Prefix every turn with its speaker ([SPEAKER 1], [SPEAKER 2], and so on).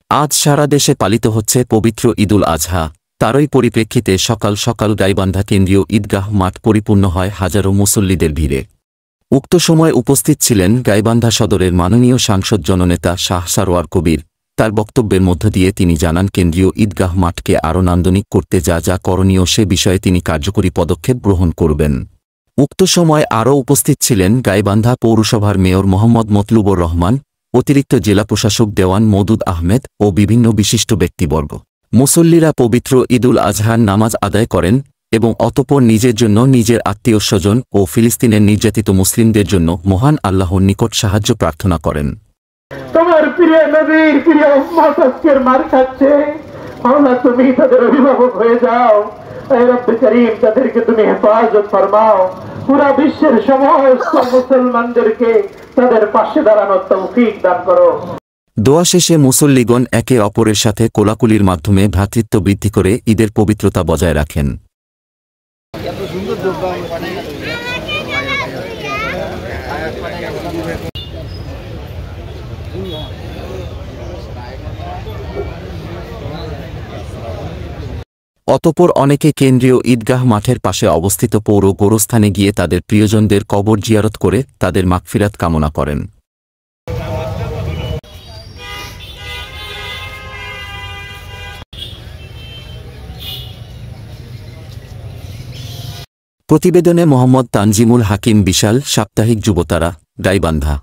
[SPEAKER 1] আজ সারা দেশে পালিত হচ্ছে পবিত্র ঈদুল আজহা। তারই পরিপ্রেক্ষিতে সকাল সকাল গাইবান্ধা কেন্দ্রীয় ঈদগাহ মাঠ পরিপূর্ণ হয় হাজারো মুসল্লিদের ভিড়ে। উক্ত সময় উপস্থিত ছিলেন গাইবান্ধা সদরের মাননীয় সাংসদ জননেতা শাহ সারোয়ার কবির। তার বক্তব্যের মধ্য দিয়ে তিনি জানান, কেন্দ্রীয় ঈদগাহ মাঠকে আরও নান্দনিক করতে যা যা করণীয় সে বিষয়ে তিনি কার্যকরী পদক্ষেপ গ্রহণ করবেন। উক্ত সময় আরও উপস্থিত ছিলেন গাইবান্ধা পৌরসভার মেয়র মোহাম্মদ মতলুবুর রহমান, অতিরিক্ত জেলা প্রশাসক দেওয়ান মওদুদ আহমেদ ও বিভিন্ন বিশিষ্ট ব্যক্তিবর্গ। মুসল্লিরা পবিত্র ঈদুল আজহার নামাজ আদায় করেন এবং অতঃপর নিজের জন্য, নিজের আত্মীয়স্বজন ও ফিলিস্তিনের নির্যাতিত মুসলিমদের জন্য মহান আল্লাহর নিকট সাহায্য প্রার্থনা করেন।
[SPEAKER 2] তোমার প্রিয় নবীর প্রিয় উম্মত আজকের মার খাচ্ছে, আল্লাহ তুমি তাদের অভিভাবক হয়ে যাও। হে রব্বে করিম, তাদেরকে তুমি হেফাজত ফরমাও। পুরা বিশ্বের সমস্ত মুসলমানদেরকে তাদের পাশে দাঁড়ানোর তৌফিক দান করো।
[SPEAKER 1] দোয়া শেষে মুসল্লিগণ একে অপরের সাথে কোলাকুলির মাধ্যমে ভ্রাতৃত্ব বৃদ্ধি করে ঈদের পবিত্রতা বজায় রাখেন। অতঃপর অনেকে কেন্দ্রীয় ঈদগাহ মাঠের পাশে অবস্থিত পৌর গোরস্থানে গিয়ে তাদের প্রিয়জনদের কবর জিয়ারত করে তাদের মাগফিরাত কামনা করেন। প্রতিবেদনে মোহাম্মদ তানজিমুল হাকিম, বিশাল সাপ্তাহিক যুবতারা, গাইবান্ধা।